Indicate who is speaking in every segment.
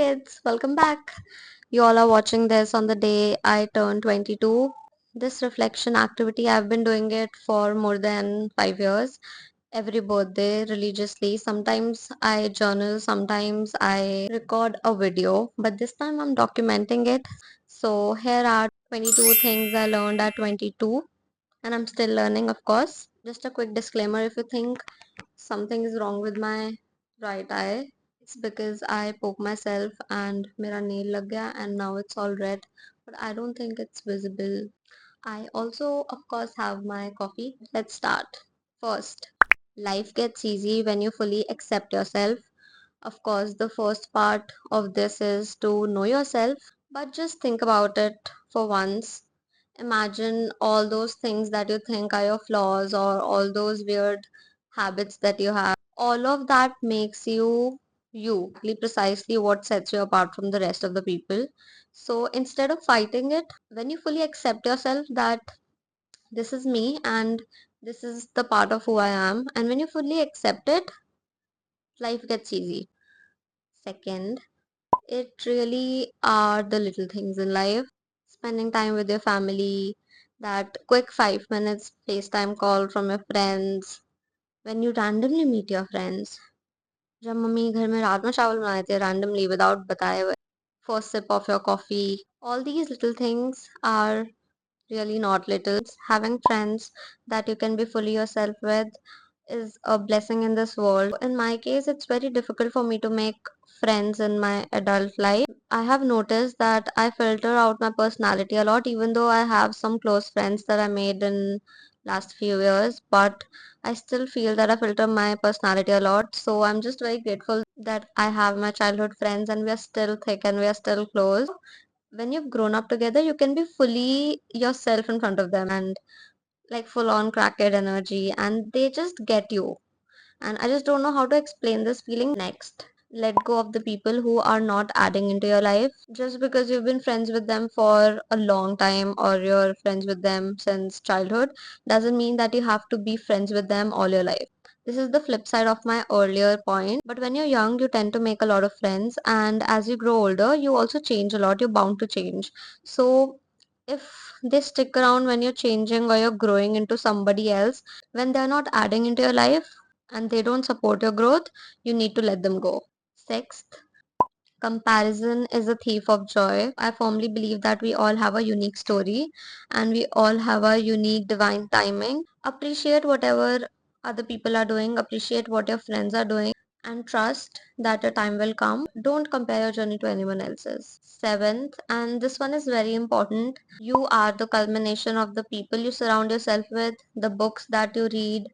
Speaker 1: kids, welcome back. You all are watching this on the day I turned 22. This reflection activity, I've been doing it for more than 5 years. Every birthday, religiously. Sometimes I journal, sometimes I record a video, but this time I'm documenting it. So here are 22 things I learned at 22, and I'm still learning, of course. Just a quick disclaimer, if you think something is wrong with my right eye, it's because I poke myself and मेरा nail लग गया and now it's all red, but I don't think it's visible. I also of course have my coffee. Let's start. First, life gets easy when you fully accept yourself. Of course, the first part of this is to know yourself, but just think about it for once. Imagine all those things that you think are your flaws or all those weird habits that you have. All of that makes you, precisely what sets you apart from the rest of the people. So instead of fighting it, when you fully accept yourself that this is me and this is the part of who I am, and when you fully accept it, life gets easy. Second, it really are the little things in life. Spending time with your family, that quick 5 minutes FaceTime call from your friends, when you randomly meet your friends. जब mummy घर में राजमा चावल बनाए थे randomly without बताए हुए. First sip of your coffee. All these little things are really not little. Having friends that you can be fully yourself with is a blessing in this world. In my case, it's very difficult for me to make friends in my adult life. I have noticed that I filter out my personality a lot, even though I have some close friends that I made in last few years, but I still feel that I filter my personality a lot. So I'm just very grateful that I have my childhood friends and we are still thick and we are still close. When you've grown up together, you can be fully yourself in front of them and like full on crackhead energy, and they just get you. And I just don't know how to explain this feeling. Next, let go of the people who are not adding into your life. Just because you've been friends with them for a long time or you're friends with them since childhood doesn't mean that you have to be friends with them all your life. This is the flip side of my earlier point. But when you're young, you tend to make a lot of friends, and as you grow older, you also change a lot. You're bound to change. So if they stick around when you're changing or you're growing into somebody else, when they're not adding into your life and they don't support your growth, you need to let them go. Sixth, comparison is a thief of joy. I firmly believe that we all have a unique story and we all have a unique divine timing. Appreciate whatever other people are doing, appreciate what your friends are doing, and trust that a time will come. Don't compare your journey to anyone else's. Seventh, and this one is very important, you are the culmination of the people you surround yourself with, the books that you read,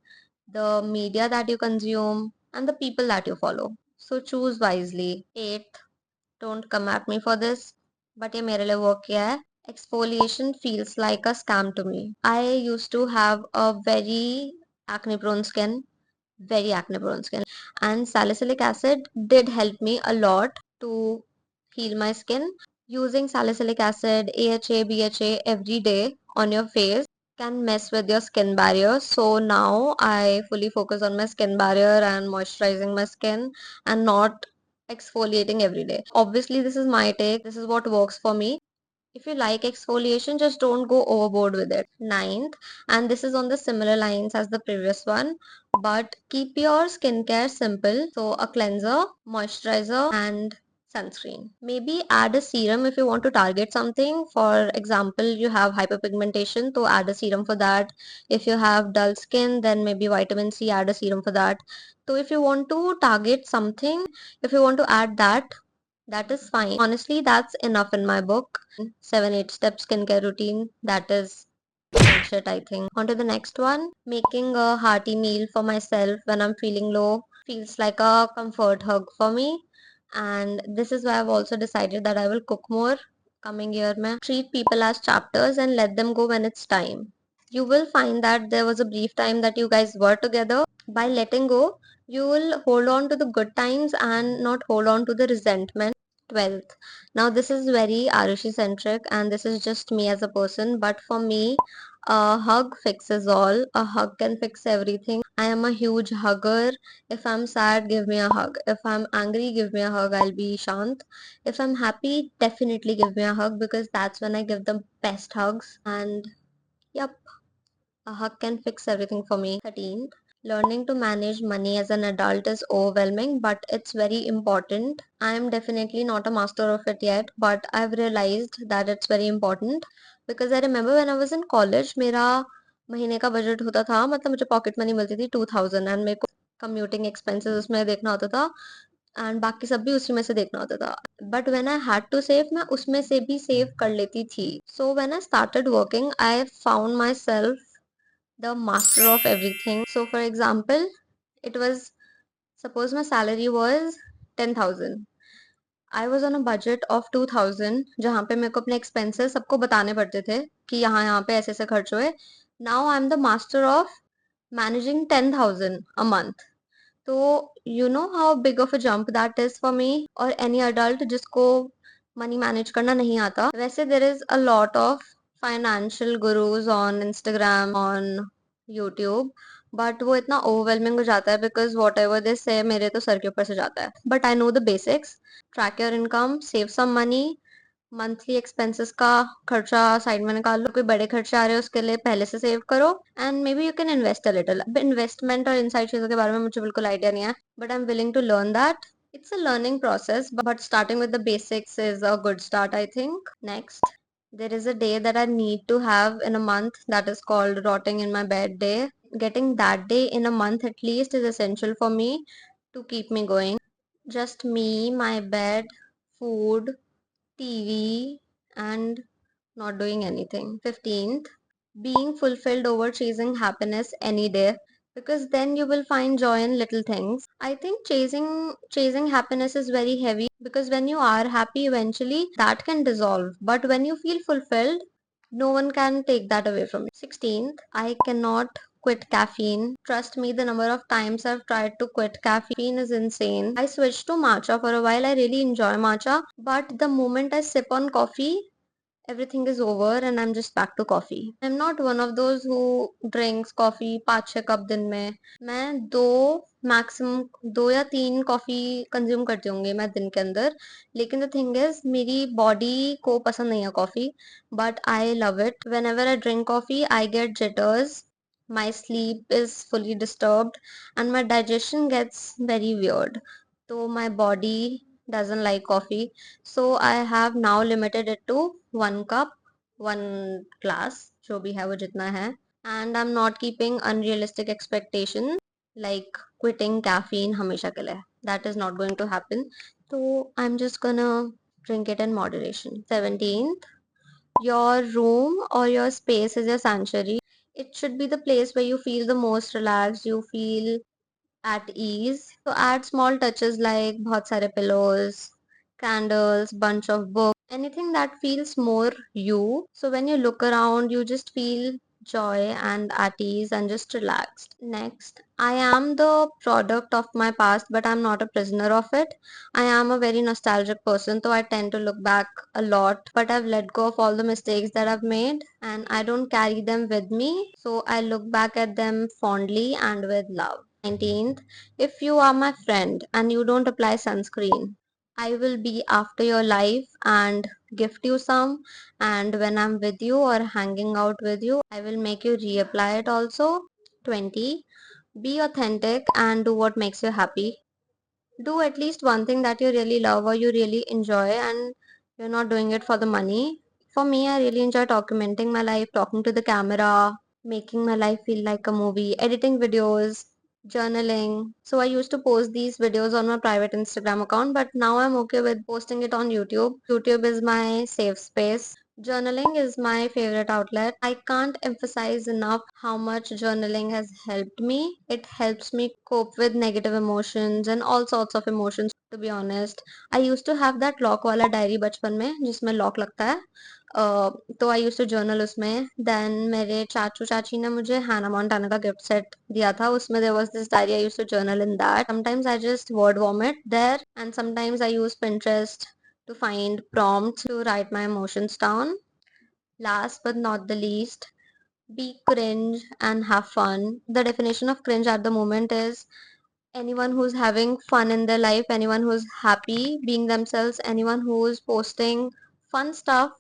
Speaker 1: the media that you consume, and the people that you follow. So choose wisely. Eighth, don't come at me for this, but ये मेरे लिए work किया है. Exfoliation feels like a scam to me. I used to have a acne prone skin, very acne prone skin, and salicylic acid did help me a lot to heal my skin. Using salicylic acid, AHA, BHA every day on your face can mess with your skin barrier. So now I fully focus on my skin barrier and moisturizing my skin and not exfoliating every day. Obviously, this is my take. This is what works for me. If you like exfoliation, just don't go overboard with it. Ninth, and this is on the similar lines as the previous one, but keep your skincare simple. So a cleanser, moisturizer, and sunscreen. Maybe add a serum if you want to target something. For example, you have hyperpigmentation, so add a serum for that. If you have dull skin, then maybe vitamin C, add a serum for that. So if you want to target something, if you want to add that, that is fine. Honestly, that's enough in my book. 7 8 step skincare routine. That is bullshit, I think. On to the next one. Making a hearty meal for myself when I'm feeling low feels like a comfort hug for me. And this is why I've also decided that I will cook more coming year. Mein. Treat people as chapters and let them go when it's time. You will find that there was a brief time that you guys were together. By letting go, you will hold on to the good times and not hold on to the resentment. 12th. Now, this is very Arushi centric and this is just me as a person, but for me, A hug fixes all. A hug can fix everything. I am a huge hugger. If I'm sad, give me a hug. If I'm angry, give me a hug. I'll be shant. If I'm happy, definitely give me a hug because that's when I give the best hugs. And yep, a hug can fix everything for me. 13th, learning to manage money as an adult is overwhelming, but it's very important. I am definitely not a master of it yet, but I've realized that it's very important because I remember when I was in college, मेरा महीने का budget होता था, मतलब मुझे pocket money मिलती थी 2000 and मेरे को कम्यूटिंग एक्सपेंसेस उसमें देखना होता था एंड बाकी सब भी उसी में से देखना होता था. But when I had to save, मैं उसमें से भी सेव कर लेती थी. So when I started working I found myself the master of everything. So, for example, it was suppose my salary was 10,000. I was on a budget of 2,000 जहाँ पे मेरे को अपने expenses सबको बताने पड़ते थे कि यहाँ पे ऐसे ऐसे खर्च हुए. Now I'm the master of managing 10,000 a month. तो you know how big of a jump that is for me or any adult जिसको मनी मैनेज करना नहीं आता. वैसे there is a lot of financial gurus on Instagram, on YouTube, but वो इतना overwhelming हो जाता है बिकॉज वॉट एवर दे से मेरे तो सर के ऊपर से जाता है. But I know the basics. Track your income, save some money, monthly expenses का खर्चा साइड में निकाल लो. कोई बड़े खर्चे आ रहे हो उसके लिए पहले से सेव करो and may be you can invest a little. अब इन्वेस्टमेंट और इन सारी चीजों के बारे में मुझे बिल्कुल आइडिया नहीं है but I am willing to learn that. It's a learning process, but starting with the basics is a good start, I think. Next, there is a day that I need to have in a month that is called rotting in my bed day. Getting that day in a month at least is essential for me to keep me going. Just me, my bed, food, TV, and not doing anything. 15th, being fulfilled over chasing happiness any day because then you will find joy in little things. I think chasing happiness is very heavy because when you are happy eventually that can dissolve, but when you feel fulfilled no one can take that away from you. 16th, I cannot quit caffeine. Trust me, the number of times I've tried to quit caffeine is insane. I switched to matcha for a while. I really enjoy matcha, but the moment I sip on coffee, everything is over and I'm just back to coffee. I'm not one of those who drinks coffee 5-6 cup दिन में. मैं दो maximum 2 या 3 coffee consume करती होंगी मैं दिन के अंदर. लेकिन द थिंग इज मेरी बॉडी को पसंद नहीं है coffee but I love it. When ever I drink coffee I get jitters, my sleep is fully disturbed and my digestion gets very weird. So my body doesn't like coffee. So I have now limited it to 1 cup, 1 glass, जो भी है वो जितना है. And I'm not keeping unrealistic expectations like quitting caffeine हमेशा के लिए. That is not going to happen. So I'm just gonna drink it in moderation. 17th, your room or your space is your sanctuary. It should be the place where you feel the most relaxed, you feel at ease. So add small touches like बहुत सारे pillows, candles, bunch of books, anything that feels more you. So when you look around, you just feel joy and at ease and just relaxed. Next, I am the product of my past, but I'm not a prisoner of it. I am a very nostalgic person, so I tend to look back a lot, but I've let go of all the mistakes that I've made and I don't carry them with me. So I look back at them fondly and with love. 19th, if you are my friend and you don't apply sunscreen, I will be after your life and gift you some. And when I'm with you or hanging out with you, I will make you reapply it also. 20, be authentic and do what makes you happy. Do at least one thing that you really love or you really enjoy and you're not doing it for the money. For me, I really enjoy documenting my life, talking to the camera, making my life feel like a movie, editing videos, journaling. So I used to post these videos on my private Instagram account, but now I'm okay with posting it on YouTube. YouTube is my safe space. Journaling is my favorite outlet. I can't emphasize enough how much journaling has helped me. It helps me cope with negative emotions and all sorts of emotions, to be honest. I used to have that lock वाला diary बचपन में जिसमें lock लगता है. तो आई use to journal उसमें. Then मेरे चाचू चाची ने मुझे हैना मोंटाना का गिफ्ट सेट दिया था. उसमें there was this diary. I use to journal in that. Sometimes I just word vomit there and sometimes I use Pinterest to find prompts to write my emotions down. Last but not the least, Be cringe and have fun. The definition of cringe at the moment is anyone who's having fun in their life, anyone who's happy being themselves, anyone who's posting fun stuff.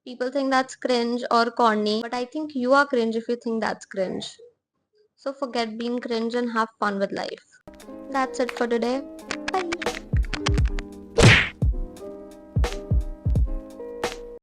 Speaker 1: People think that's cringe or corny, but I think you are cringe if you think that's cringe. So forget being cringe and have fun with life. That's it for today.